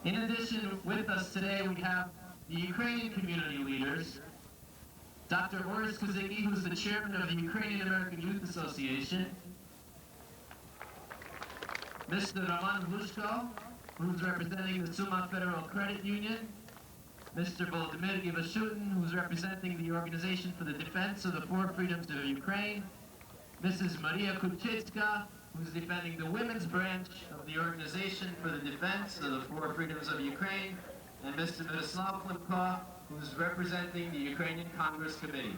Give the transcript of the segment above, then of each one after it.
In addition, with us today we have the Ukrainian community leaders, Dr. Oris Kuzicki, who's the chairman of the Ukrainian American Youth Association, Mr. Roman Glushko, who's representing the Suma Federal Credit Union, Mr. Volodymyr Ivashutin, who's representing the Organization for the Defense of the Four Freedoms of Ukraine, Mrs. Maria Kuchitska, who's defending the women's branch of the Organization for the Defense of the Four Freedoms of Ukraine, and Mr. Miroslav Klimko, who's representing the Ukrainian Congress Committee.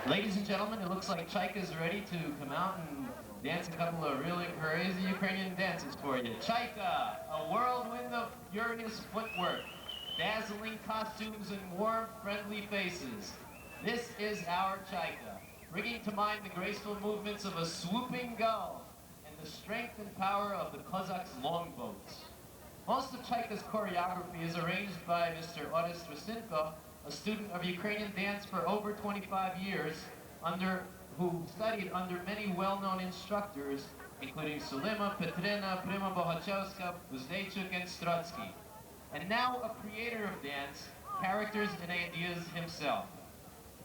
Ladies and gentlemen, it looks like Chaika is ready to come out and dance a couple of really crazy Ukrainian dances for you. Chaika, a whirlwind of furious footwork, dazzling costumes and warm, friendly faces. This is our Chaika, bringing to mind the graceful movements of a swooping gull and the strength and power of the Cossacks' longboats. Most of Chaika's choreography is arranged by Mr. Oris Kuzicki, a student of Ukrainian dance for over 25 years, who studied under many well-known instructors, including Sulima, Petrina, Prima Bohachevska, Uznechuk, and Strotsky. And now a creator of dance, characters and ideas himself.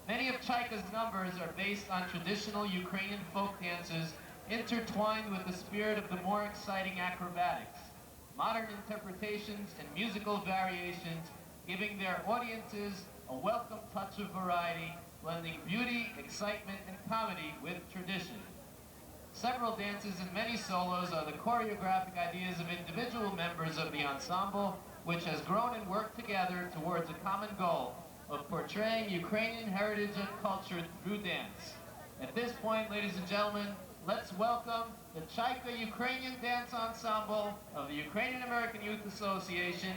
Many of Chaika's numbers are based on traditional Ukrainian folk dances intertwined with the spirit of the more exciting acrobatics, modern interpretations and musical variations, giving their audiences a welcome touch of variety, blending beauty, excitement, and comedy with tradition. Several dances and many solos are the choreographic ideas of individual members of the ensemble, which has grown and worked together towards a common goal of portraying Ukrainian heritage and culture through dance. At this point, ladies and gentlemen, let's welcome the Chaika Ukrainian Dance Ensemble of the Ukrainian American Youth Association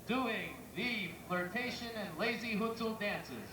doing the flirtation and lazy hutzul dances.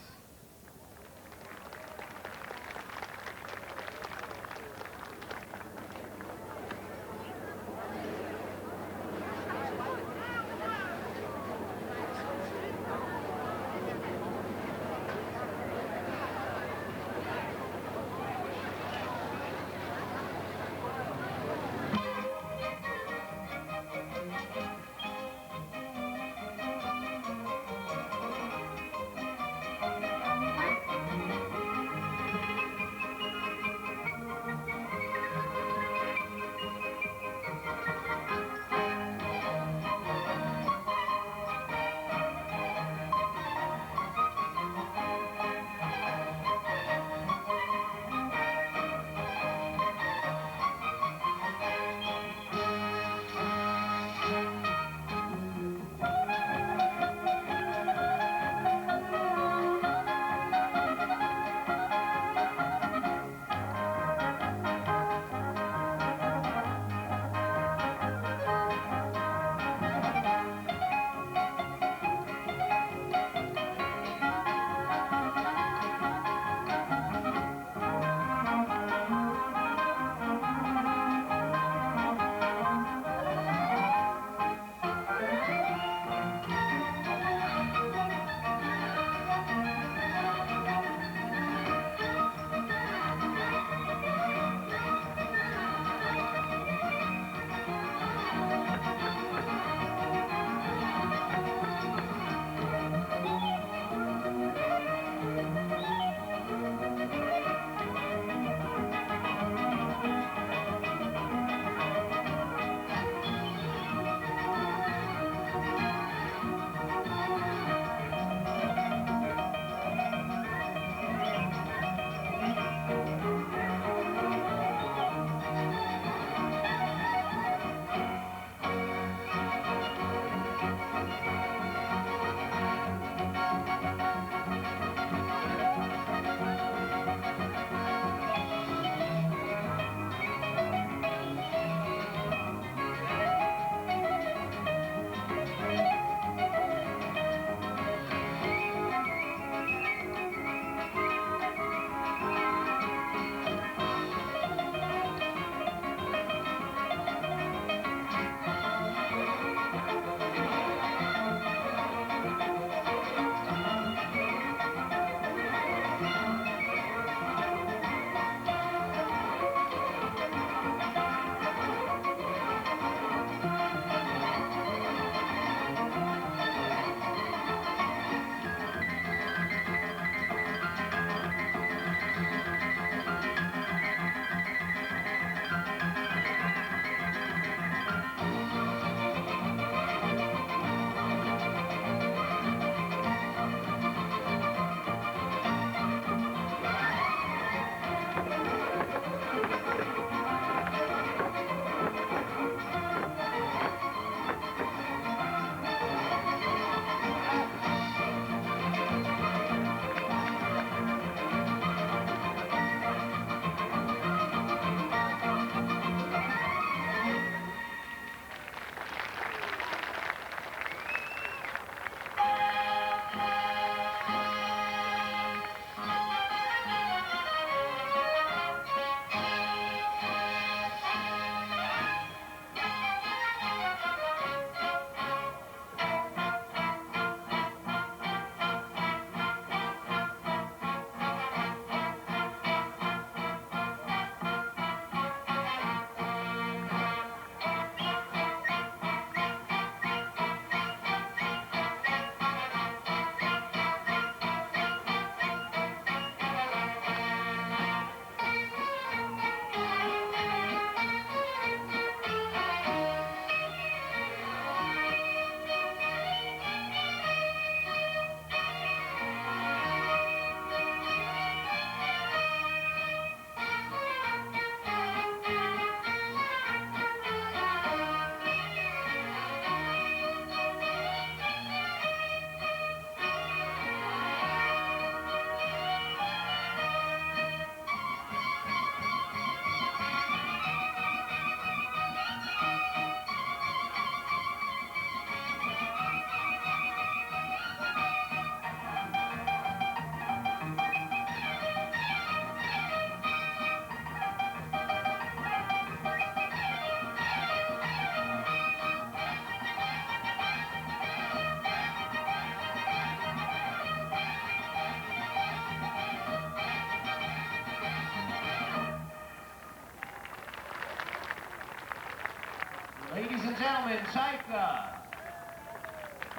gentlemen, Chaika.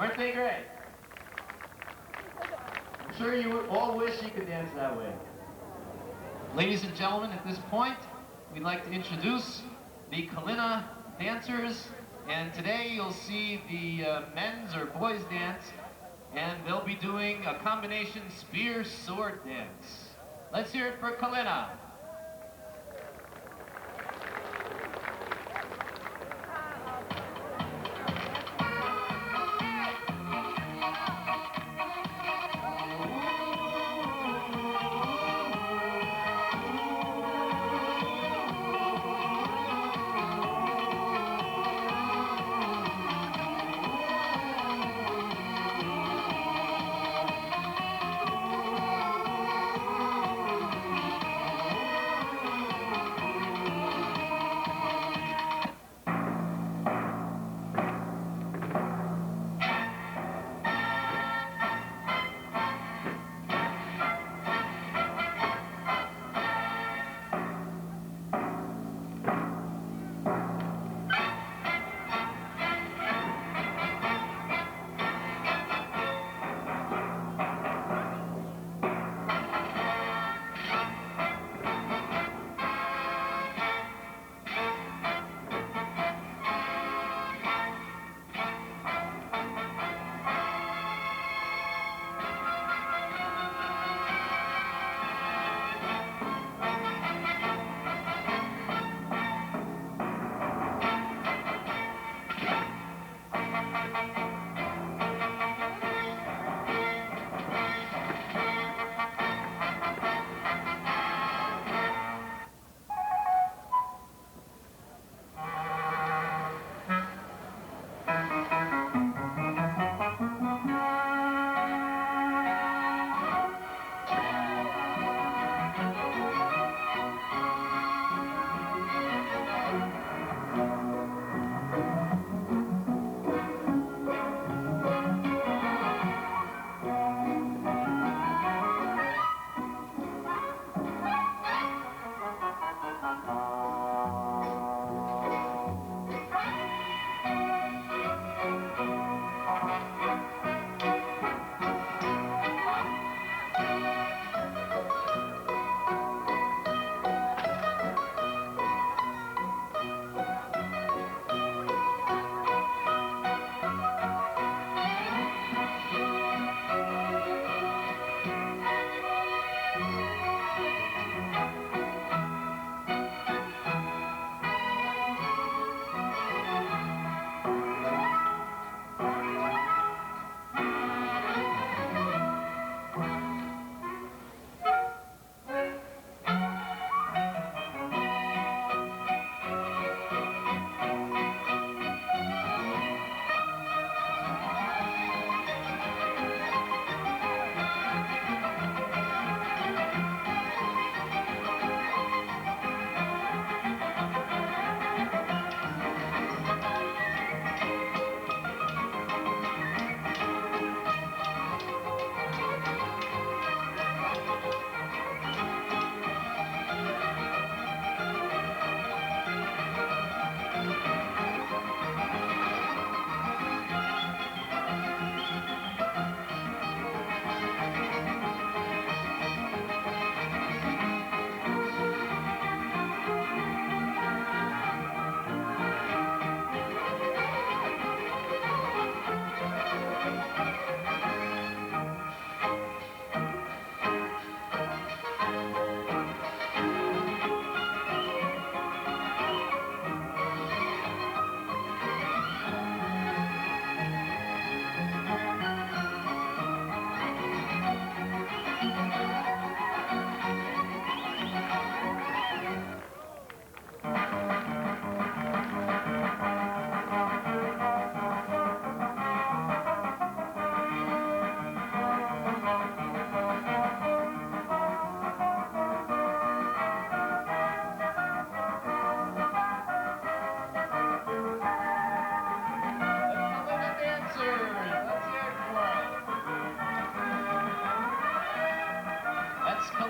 Weren't they great? I'm sure you all wish you could dance that way. Ladies and gentlemen, at this point, we'd like to introduce the Kina dancers. And today you'll see the men's or boys dance, and they'll be doing a combination spear sword dance. Let's hear it for Kina.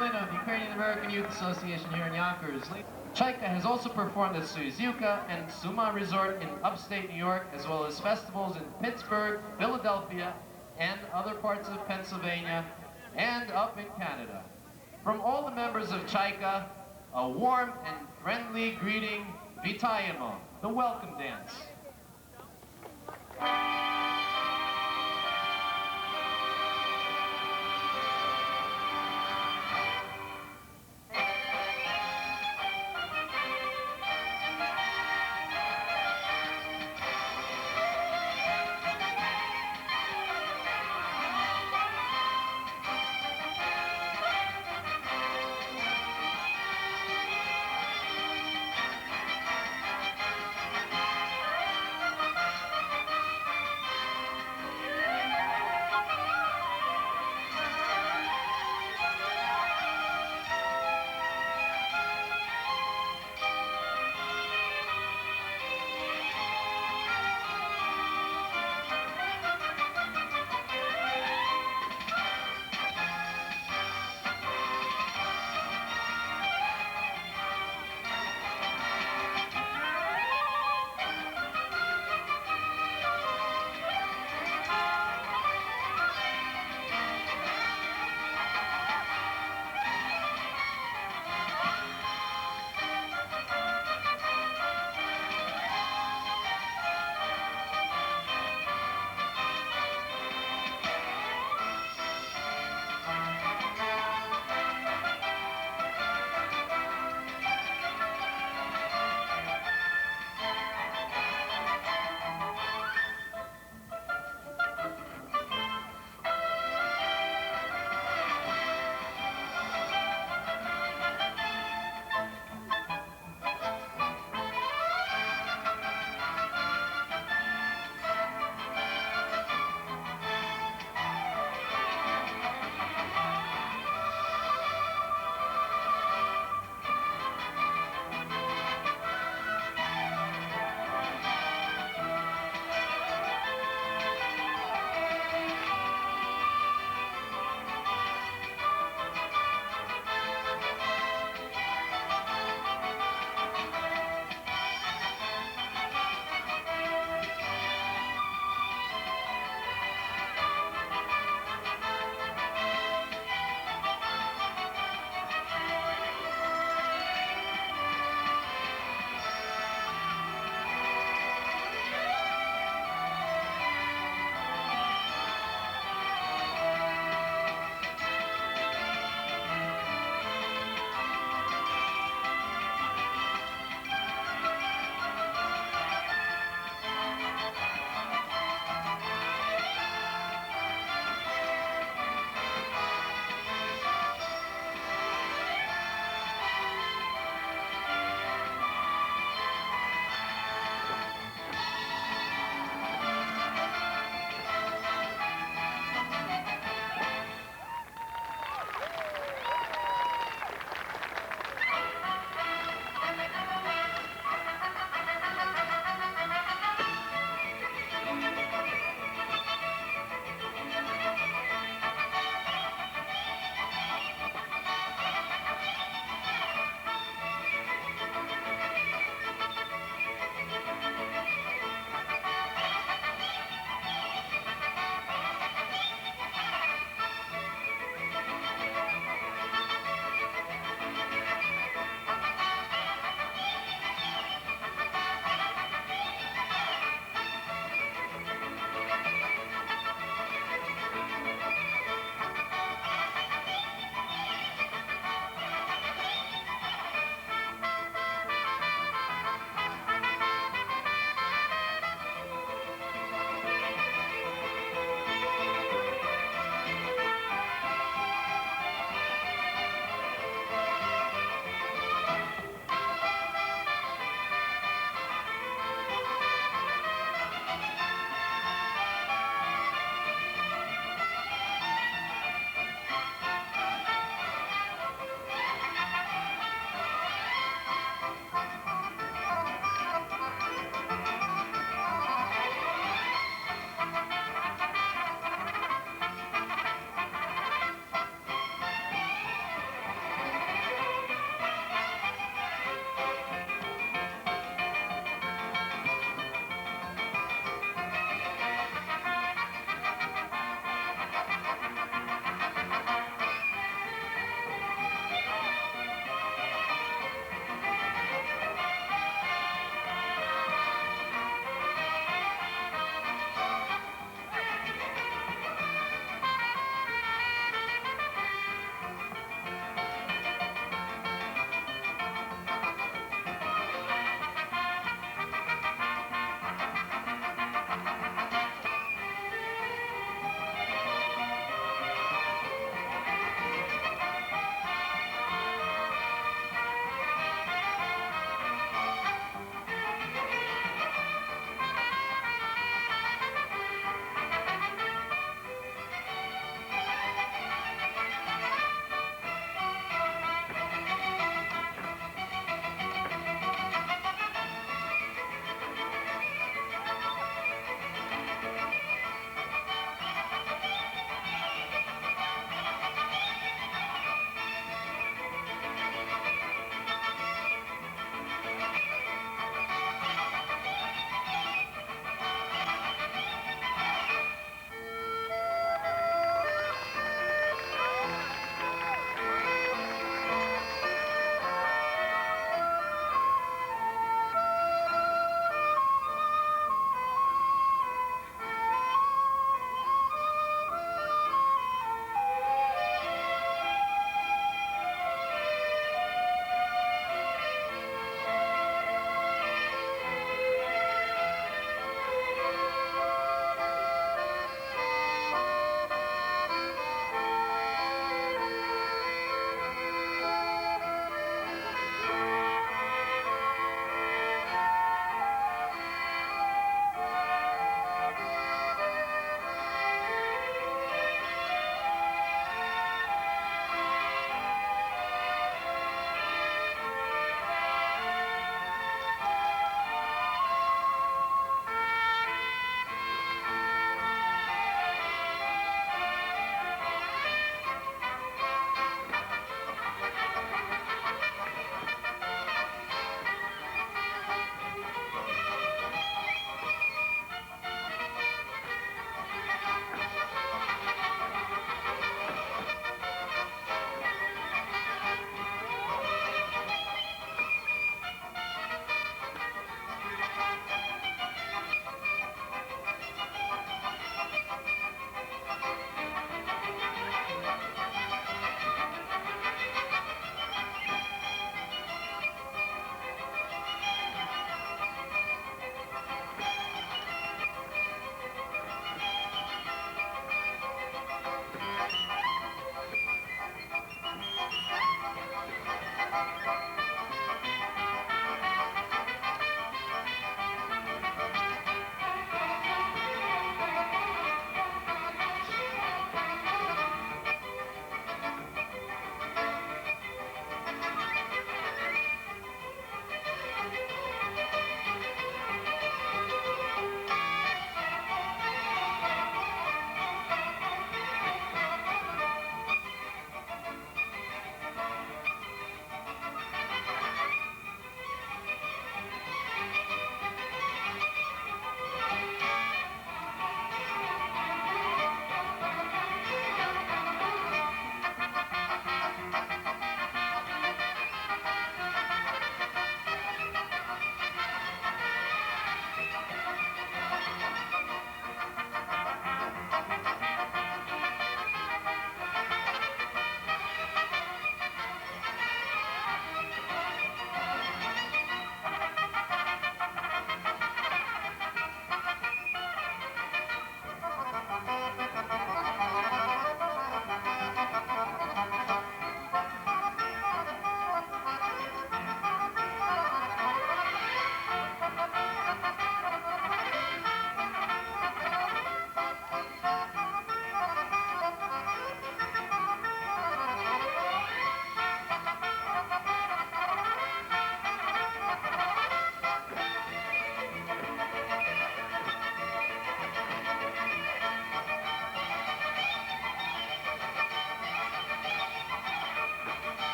Kina of the Ukrainian American Youth Association here in Yonkers. Chaika has also performed at Suzuka and Suma Resort in upstate New York, as well as festivals in Pittsburgh, Philadelphia, and other parts of Pennsylvania, and up in Canada. From all the members of Chaika, a warm and friendly greeting, Vitayamo, the welcome dance.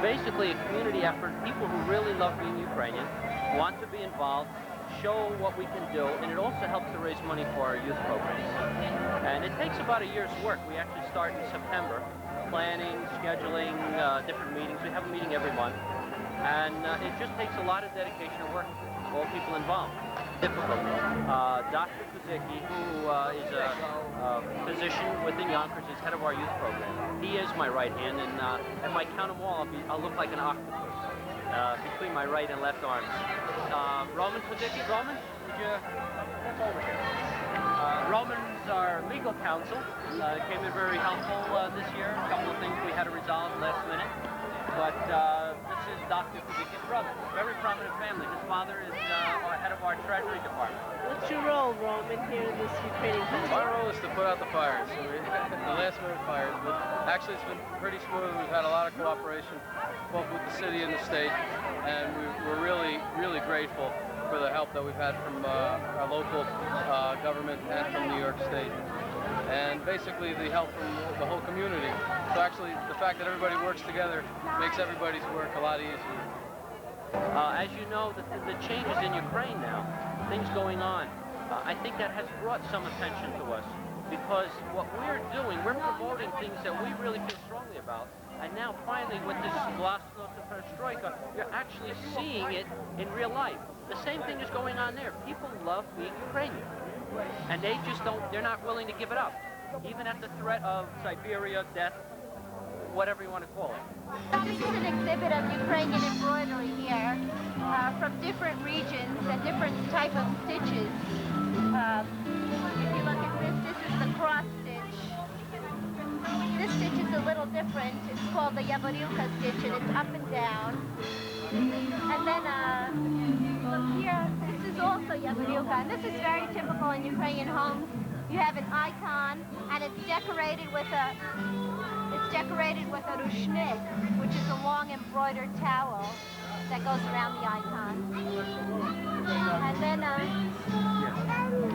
basically a community effort. People who really love being Ukrainian, want to be involved, show what we can do, and it also helps to raise money for our youth programs. And it takes about a year's work. We actually start in September, planning, scheduling, different meetings. We have a meeting every month. And it just takes a lot of dedication and work, all people involved. Difficult. Dr. Kuzicki, who is a physician within Yonkers, is head of our youth program. He is my right hand, and if I count them all, I'll look like an octopus between my right and left arms. Roman Kuzicki, Roman, would you? That's over here. Roman's our legal counsel. Came in very helpful this year. A couple of things we had to resolve last minute. But this is Dr. Kuzicki's brother. Very prominent family. His father is our head of our treasury department. What's your role, Roman, here in this Ukrainian festival? My role is to put out the fires. So the last minute fires. But actually, it's been pretty smooth. We've had a lot of cooperation, both with the city and the state, and we're really, really grateful for the help that we've had from our local government and from New York State. And basically the help from the whole community. So actually, the fact that everybody works together makes everybody's work a lot easier. As you know, the changes in Ukraine now, things going on, I think that has brought some attention to us, because what we're doing, we're promoting things that we really feel strongly about. And now finally with this glasnost of perestroika, you're actually seeing it in real life. The same thing is going on there. People love being Ukrainian. And they just don't, they're not willing to give it up, even at the threat of Siberia, death, whatever you want to call it. This is an exhibit of Ukrainian embroidery here from different regions and different type of stitches. If you look at this is the cross stitch. This stitch is a little different. It's called the Yaborilka stitch, and it's up and down. And then here, this is also Yaborilka, and this is very typical in Ukrainian homes. You have an icon, and it's decorated with a rushnik, which is a long embroidered towel that goes around the icon. And then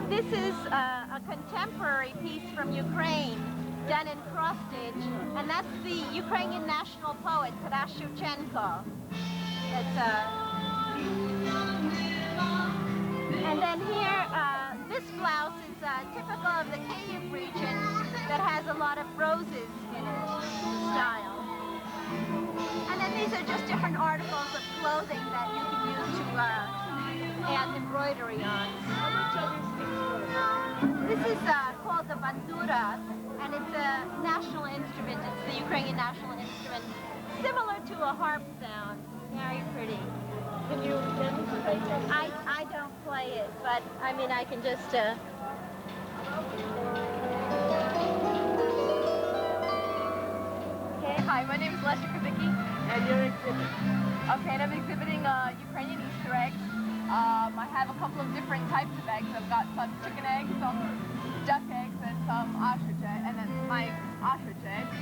this is a contemporary piece from Ukraine, done in cross stitch, and that's the Ukrainian national poet Taras Shevchenko. And then here, this blouse is typical of the Kyiv region that has a lot of roses in its style. And then these are just different articles of clothing that you can use to add embroidery on. This is called the bandura, and it's a national instrument. It's the Ukrainian national instrument, similar to a harp sound. Very pretty. Can you demonstrate that? I don't play it, but I mean I can just Okay, hi, my name is Lester Kuzicki. And you're exhibiting. Okay, and I'm exhibiting Ukrainian Easter eggs. I have a couple of different types of eggs. I've got some chicken eggs, some duck eggs, and some ostrich eggs, and then my ostrich eggs.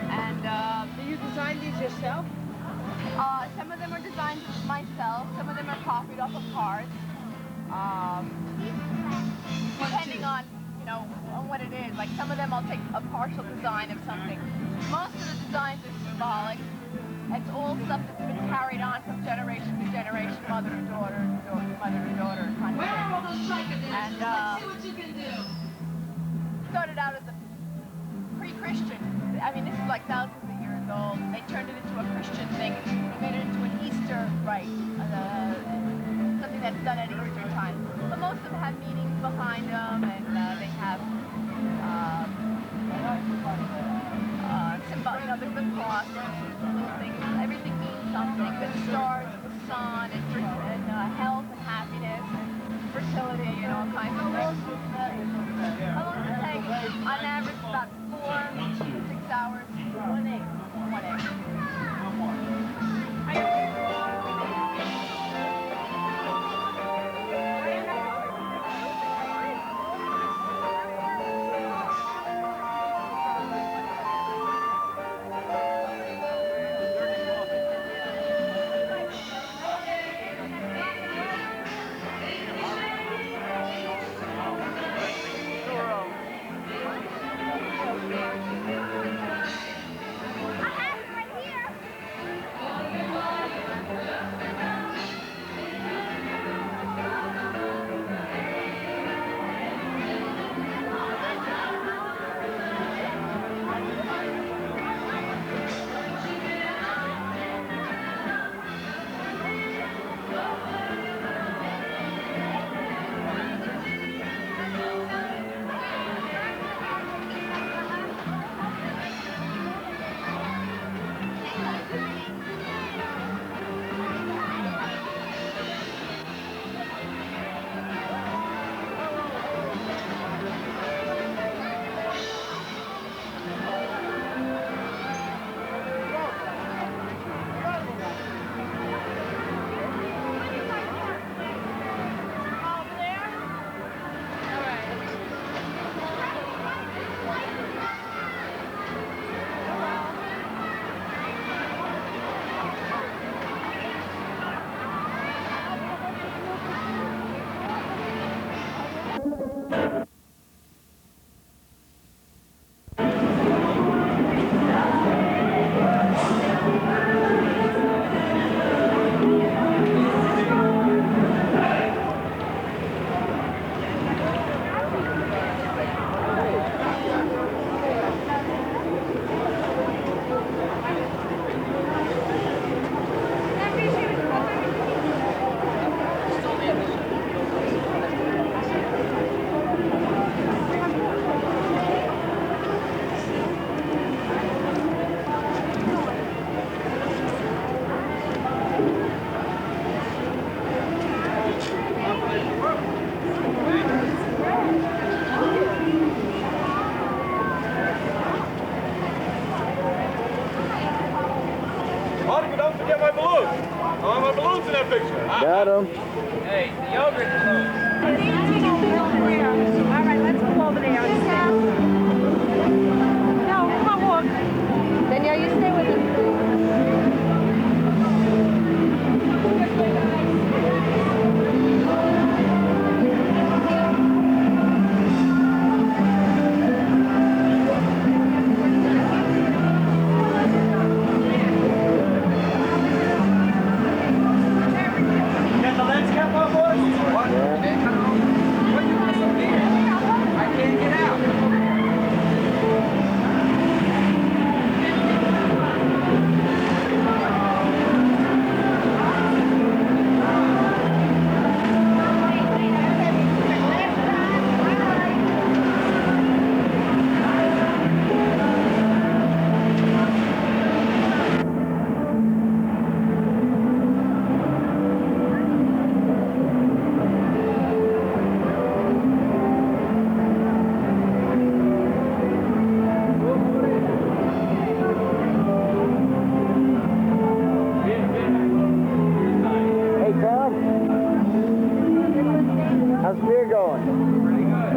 And Do you design these yourself? some of them are designed myself, some of them are copied off of cards. Depending on, on what it is. Like some of them I'll take a partial design of something. Most of the designs are symbolic. It's all stuff that's been carried on from generation to generation, mother to daughter, mother to daughter kind of thing. Where are all those Chaika dancers? And Let's see what you can do. started out as a pre-Christian. I mean, this is like thousands of years old. They turned it into a Christian thing. They made it into an Easter rite, something that's done at Easter time. But most of them have meanings behind them, and they have the cross, the little things. Everything means something. The stars, the sun, and health and happiness and fertility and all kinds of things. How long does it take? On average, about 4 to 6 hours. One egg. Got him. Hey, the yogurt closed. All right, let's go over there. No, come on, walk. Danielle, you stay with him. Got the lens cap on, boys? What? What you want some beer? I can't get out. Hey, Tom. How's beer going? Pretty good.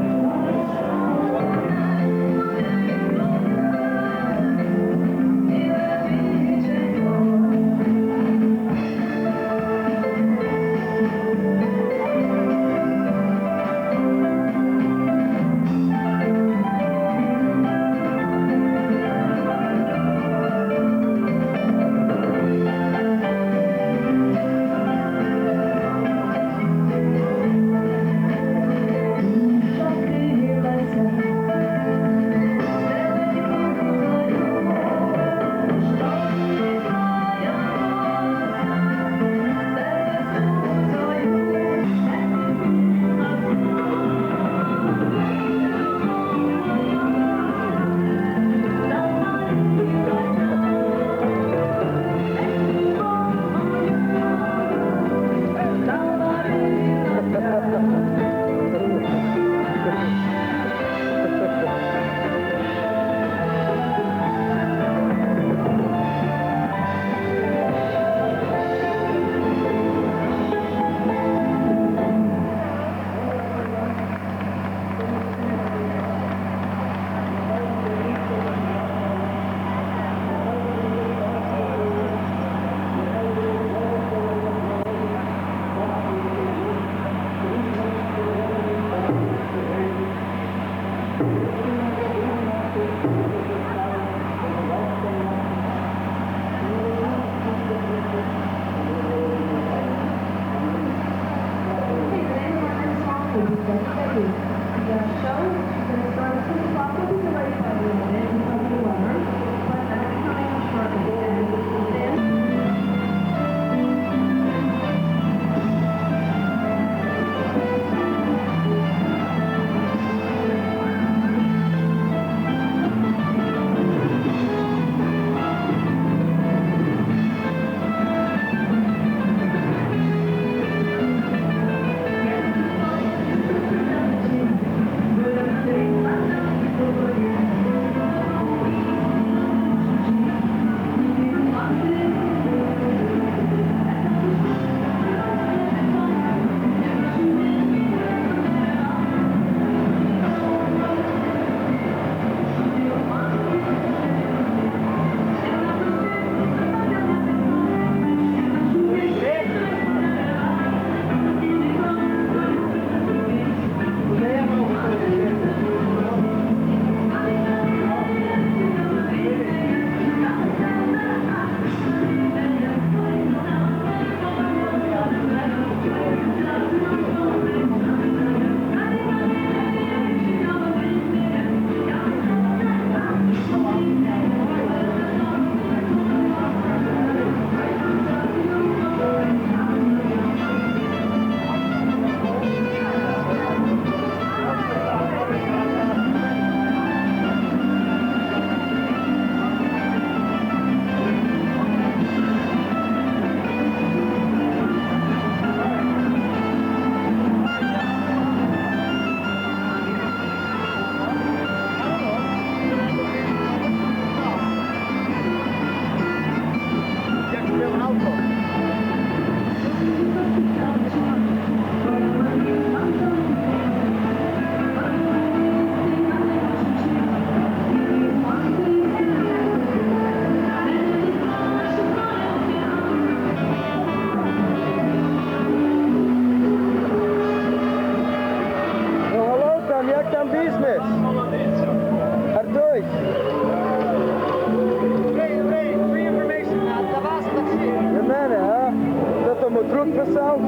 cook for sale?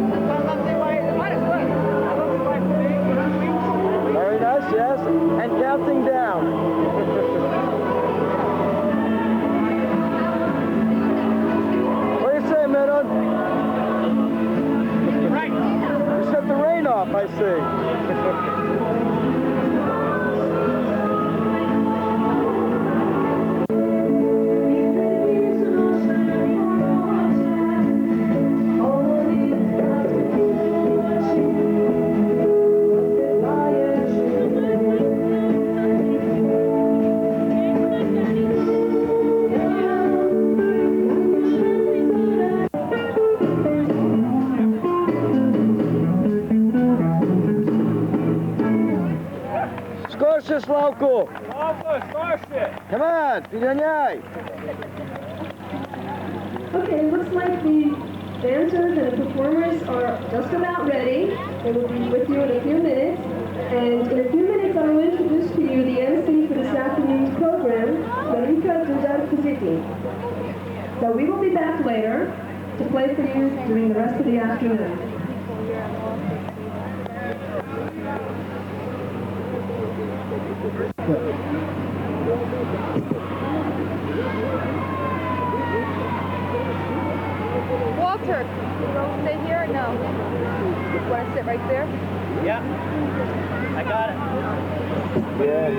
Very nice, yes. And counting down. What do you say, Menon? Right. You shut the rain off, I see. Славку! Come on, перегоняй! Okay, it looks like the dancers and the performers are just about ready. They will be with you in a few minutes. And in a few minutes, I will introduce to you the MC for this afternoon's program, Marika Dudar-Kazicki. So we will be back later to play for you during the rest of the afternoon. Walter, you want to stay here or no? You want to sit right there? Yeah. I got it. Yeah.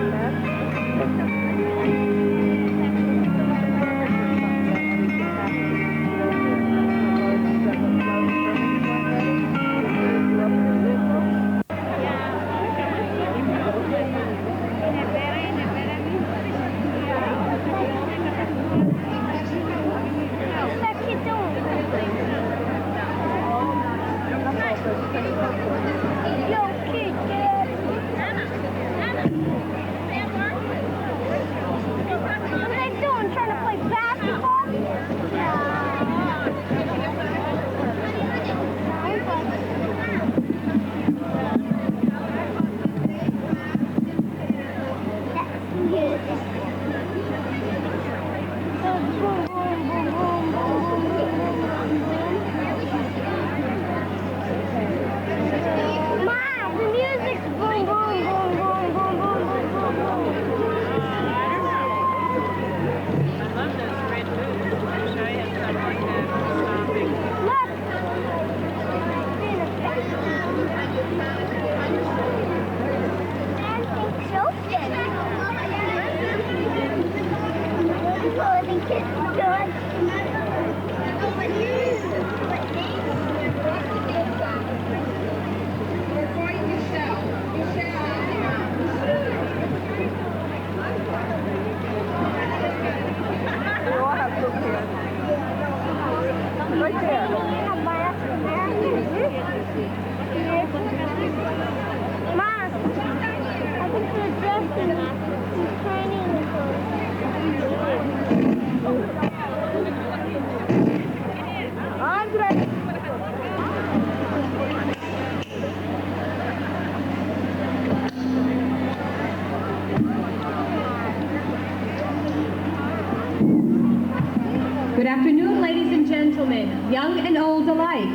Good afternoon, ladies and gentlemen, young and old alike.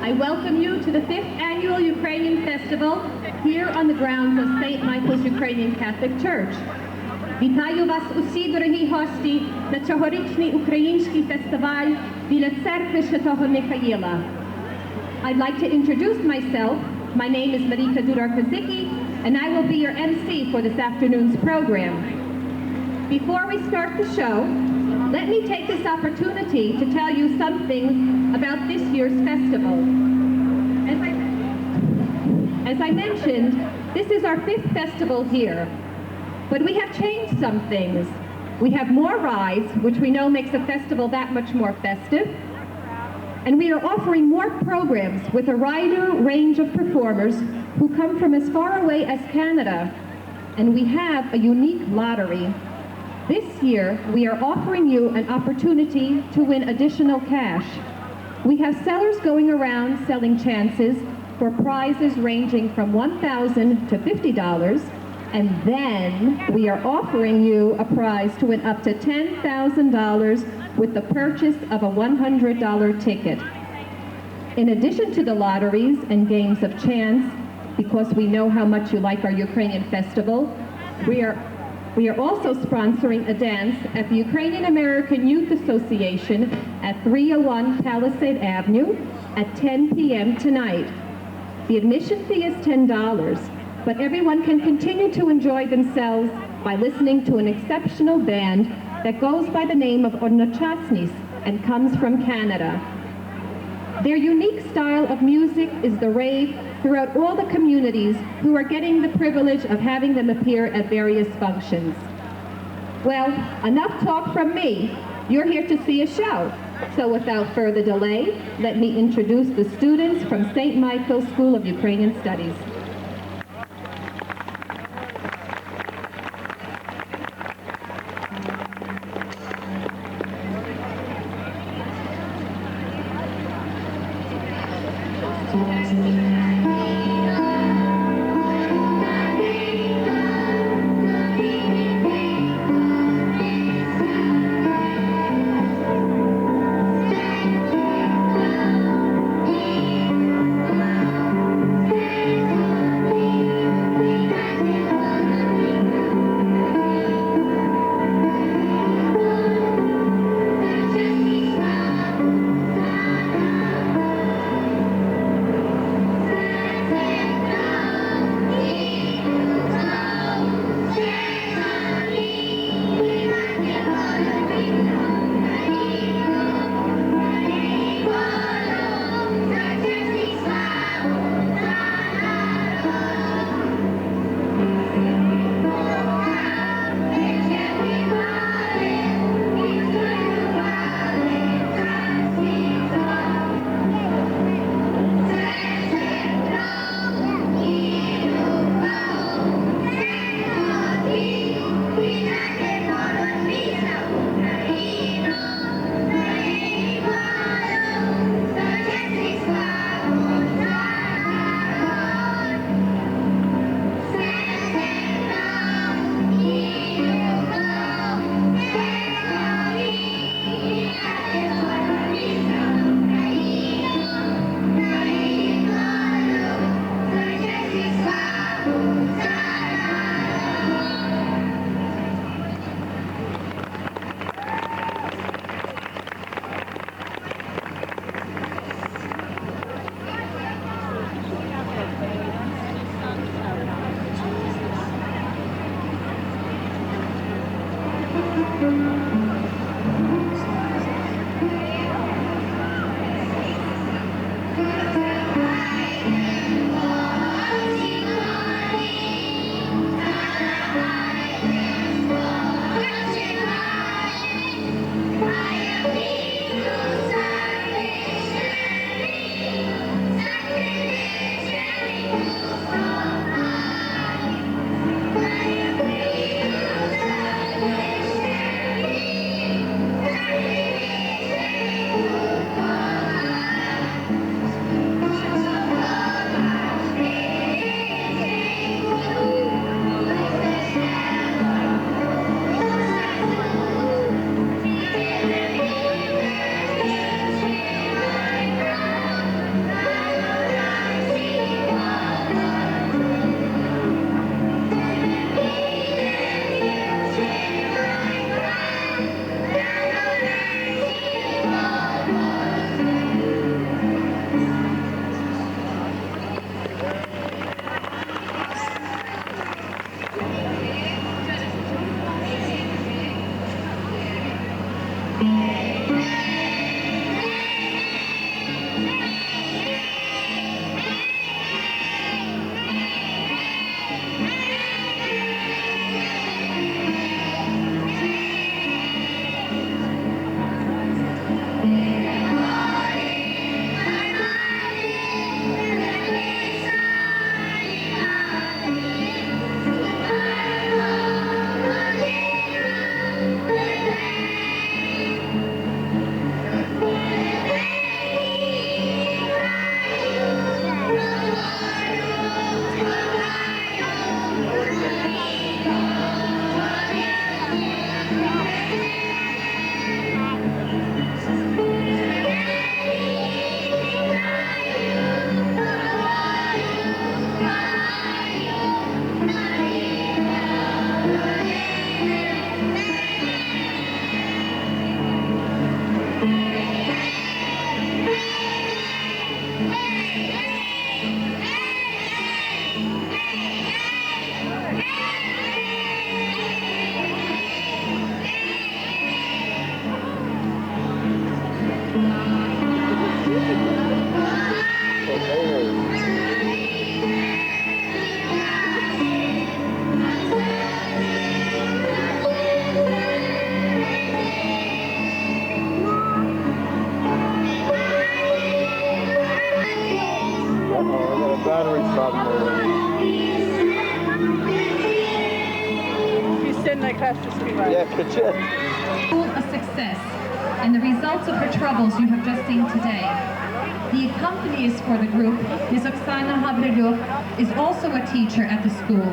I welcome you to the 5th Annual Ukrainian Festival here on the grounds of St. Michael's Ukrainian Catholic Church. Вітаю вас усі, дорогі гості, на цьогорічний український фестиваль біля церкви Святого Михаїла. I'd like to introduce myself. My name is Marika Dudar-Kazicki, and I will be your MC for this afternoon's program. Before we start the show, let me take this opportunity to tell you something about this year's festival. As I mentioned, this is our 5th festival here, but we have changed some things. We have more rides, which we know makes a festival that much more festive, and we are offering more programs with a wider range of performers who come from as far away as Canada, and we have a unique lottery. This year, we are offering you an opportunity to win additional cash. We have sellers going around selling chances for prizes ranging from $1,000 to $50, and then we are offering you a prize to win up to $10,000 with the purchase of a $100 ticket. In addition to the lotteries and games of chance, because we know how much you like our Ukrainian festival, we are also sponsoring a dance at the Ukrainian American Youth Association at 301 Palisade Avenue at 10 p.m. tonight. The admission fee is $10, but everyone can continue to enjoy themselves by listening to an exceptional band that goes by the name of Odnochasnis and comes from Canada. Their unique style of music is the rave throughout all the communities who are getting the privilege of having them appear at various functions. Well, enough talk from me. You're here to see a show. So without further delay, let me introduce the students from St. Michael's School of Ukrainian Studies. A success, and the results of her troubles you have just seen today. The accompanist for the group, Ms. Oksana Havriluk, is also a teacher at the school,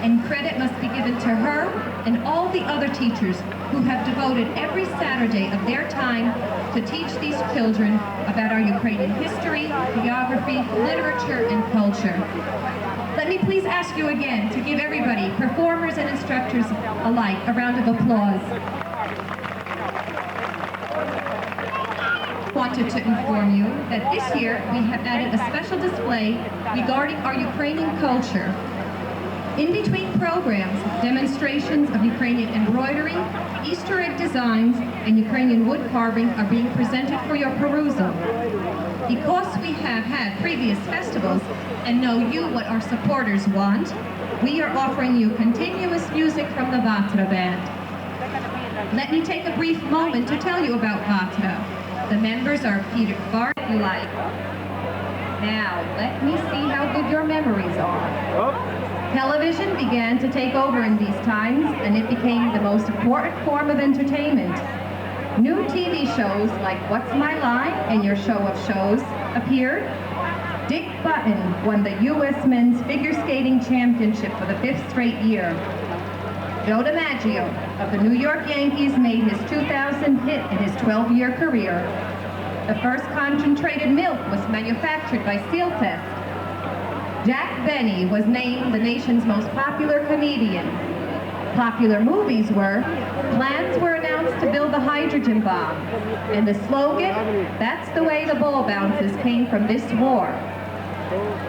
and credit must be given to her and all the other teachers who have devoted every Saturday of their time to teach these children about our Ukrainian history, geography, literature, and culture. Let me please ask you again to give everybody, performers and instructors alike, a round of applause. I wanted to inform you that this year we have added a special display regarding our Ukrainian culture. In between programs, demonstrations of Ukrainian embroidery, Easter egg designs, and Ukrainian wood carving are being presented for your perusal. Because we have had previous festivals and know you what our supporters want, we are offering you continuous music from the Vatra Band. Let me take a brief moment to tell you about Vatra. The members are Peter Bart, if you like. Now, let me see how good your memories are. Television began to take over in these times, and it became the most important form of entertainment. New TV shows like What's My Line and Your Show of Shows appeared. Dick Button won the U.S. Men's Figure Skating Championship for the 5th straight year. Joe DiMaggio of the New York Yankees made his 2000 hit in his 12-year career. The first concentrated milk was manufactured by Sealtest. Jack Benny was named the nation's most popular comedian. Popular movies were, plans were announced to build the hydrogen bomb, and the slogan, "That's the way the ball bounces," came from this war.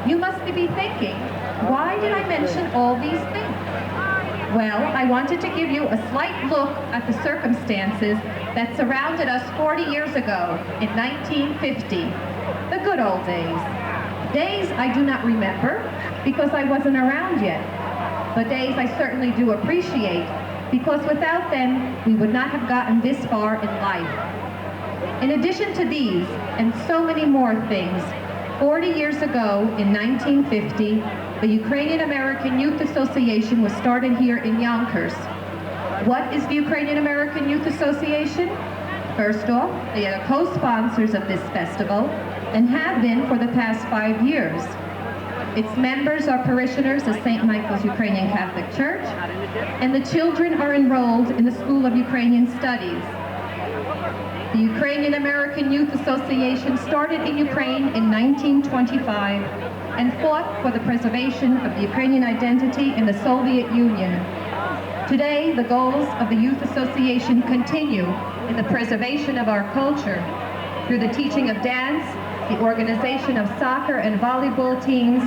You must be thinking, why did I mention all these things? Well, I wanted to give you a slight look at the circumstances that surrounded us 40 years ago in 1950, the good old days. Days I do not remember because I wasn't around yet, but days I certainly do appreciate because without them we would not have gotten this far in life. In addition to these and so many more things, 40 years ago in 1950, the Ukrainian American Youth Association was started here in Yonkers. What is the Ukrainian American Youth Association? First off, they are co-sponsors of this festival and have been for the past 5 years. Its members are parishioners of St. Michael's Ukrainian Catholic Church, and the children are enrolled in the School of Ukrainian Studies. The Ukrainian American Youth Association started in Ukraine in 1925 and fought for the preservation of the Ukrainian identity in the Soviet Union. Today, the goals of the Youth Association continue in the preservation of our culture through the teaching of dance, the organization of soccer and volleyball teams,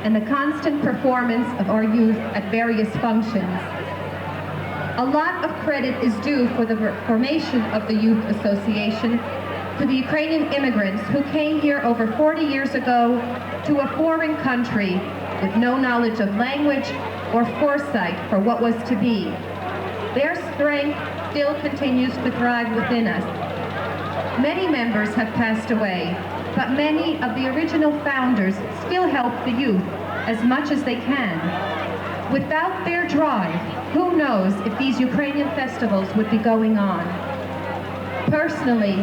and the constant performance of our youth at various functions. A lot of credit is due for the formation of the Youth Association to the Ukrainian immigrants who came here over 40 years ago to a foreign country with no knowledge of language or foresight for what was to be. Their strength still continues to thrive within us. Many members have passed away, but many of the original founders still help the youth as much as they can. Without their drive, who knows if these Ukrainian festivals would be going on. Personally,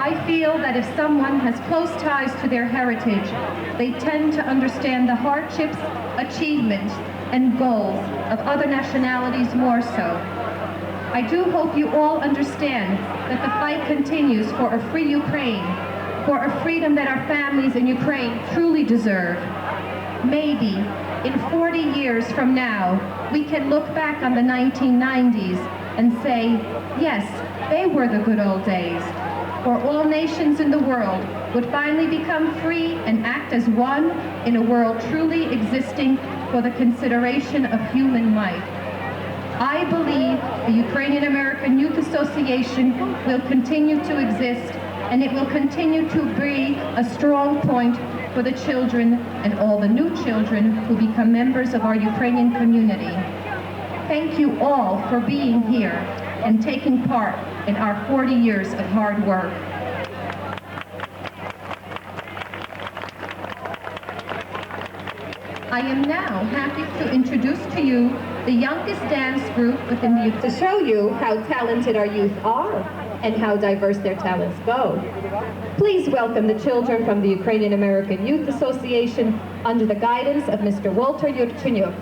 I feel that if someone has close ties to their heritage, they tend to understand the hardships, achievements, and goals of other nationalities more so. I do hope you all understand that the fight continues for a free Ukraine, for a freedom that our families in Ukraine truly deserve. Maybe in 40 years from now, we can look back on the 1990s and say, yes, they were the good old days, for all nations in the world would finally become free and act as one in a world truly existing for the consideration of human might. I believe the Ukrainian American Youth Association will continue to exist, and it will continue to be a strong point for the children and all the new children who become members of our Ukrainian community. Thank you all for being here and taking part in our 40 years of hard work. I am now happy to introduce to you the youngest dance group within the youth, to show you how talented our youth are and how diverse their talents go. Please welcome the children from the Ukrainian American Youth Association under the guidance of Mr. Walter Yurchenyuk.